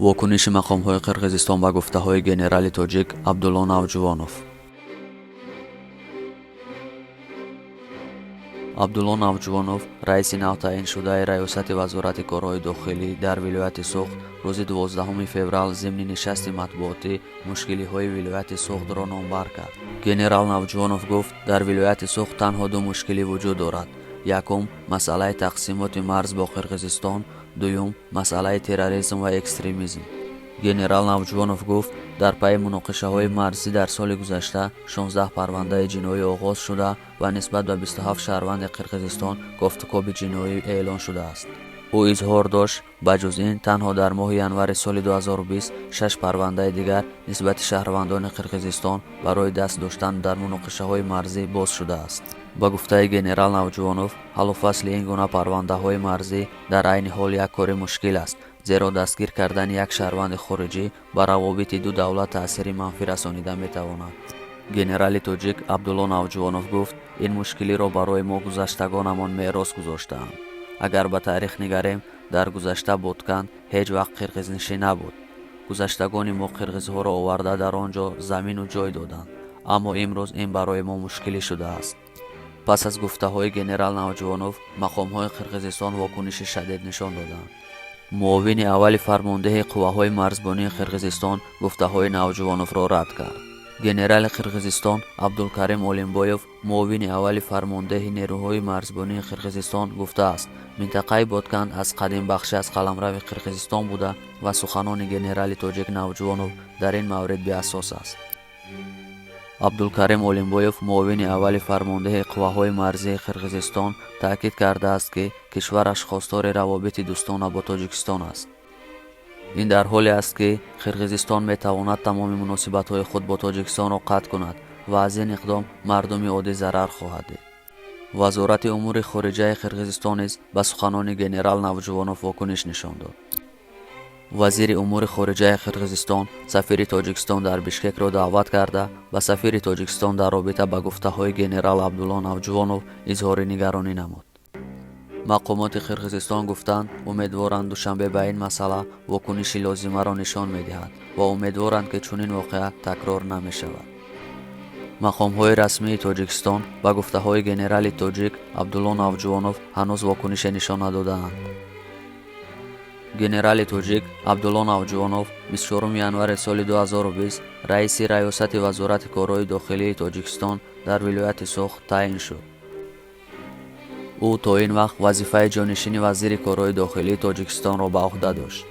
واکنش مقام‌های قرقیزستان به گفته‌های ژنرال تاجیک عبدالله نوجوانوف. عبدالله نوجوانوف رئیس نو تعیین شده ریاست وزارت کارهای داخلی در ولایت سوخت روز 12 فوریه ضمن نشست مطبوعاتی مشکلی‌های ولایت سوخت را نامبر کرد. ژنرال نوجوانوف گفت در ولایت سوخت تنها دو مشکلی وجود دارد. یکم مسئله تقسیمات مرز با قرقیزستان، دوم مسئله تروریسم و اکستریمیسم. ژنرال نوجوانوف گفت در پی مناقشه‌های مرزی در سال گذشته 16 پرونده جنایی آغاز شده و نسبت به 27 شهروند قرقیزستان گفتگو جنایی اعلان شده است. او اظهار داشت بجز این تنها در ماه ینور سال 2020 6 پرونده دیگر نسبت شهروندان قرقیزستان برای دست داشتن در مناقشه‌های مرزی باز شده است. با گفته ژنرال نوجوانوف حل و فصل این گونه پرونده‌های مرزی در عین حال یک کار مشکل است، زیرا دستگیر کردن یک شهروند خارجی بر روابط دو دولت تأثیر منفی رسانیده می‌تواند. ژنرال تاجیک عبدالله نوجوانوف گفت این مشکلی را برای ما گذشتگانمان میراث گذاشته‌اند. اگر به تاریخ نگریم در گذشته بودکند هیچ وقت قرقیزنشین نبود. گذشتگان ما قرقیزها را آورده در آنجا زمین و جای دادند، اما امروز این برای ما مشکلی شده است. پس از گفته‌های ژنرال نوجوانوف مقام‌های قرقیزستان واکنش شدید نشان دادند. معاون اول فرمانده قواهای مرزبانی قرقیزستان گفته‌های نوجوانوف را رد کرد. ژنرال قرقیزستان عبدالکریم اولینبایوف معاون اول فرمانده نیروهای مرزبانی قرقیزستان گفته است منطقه بودکند از قدیم بخشی از قلمرو قرقیزستان بوده و سخنان ژنرال تاجیک نوجوانوف در این مورد بی‌اساس است. عبدالکریم اولینبایوف معاون اول فرمانده قواهای مرزی قرقیزستان تاکید کرده است که کشورش خواستار روابط دوستانه با تاجیکستان است. این در حالی است که قرقیزستان میتواند تمام مناسبت‌های خود با تاجیکستان را قطع کند و از این اقدام مردم عادی ضرر خواهد دید. وزارت امور خارجه قرقیزستان نیز به سخنان ژنرال نوجوانوف واکنش نشان داد. وزیر امور خارجه قرقیزستان سفیر تاجیکستان در بشکک را دعوت کرده و سفیر تاجیکستان در رابطه با گفته‌های ژنرال عبدالله نوجوانوف اظهار نگرانی نمود. مقامات قرقیزستان گفتند امیدوارند دوشنبه به این مسئله واکنش لازمه را نشان می‌دهد و امیدوارند که چنین واقعه تکرار نمی‌شود. مقام‌های رسمی تاجیکستان با گفته‌های ژنرال تاجیک عبدالله نوجوانوف هنوز واکنش نشان نداده‌اند. ژنرال تاجیک عبدالله نوجوانوف 24 ینور سال 2020 رئیس ریاست وزارت کارهای داخلی تاجیکستان در ولایت سوخت تعیین شد. او تا این وقت وظیفه جانشین وزیر کارهای داخلی تاجیکستان را به عهده داشت.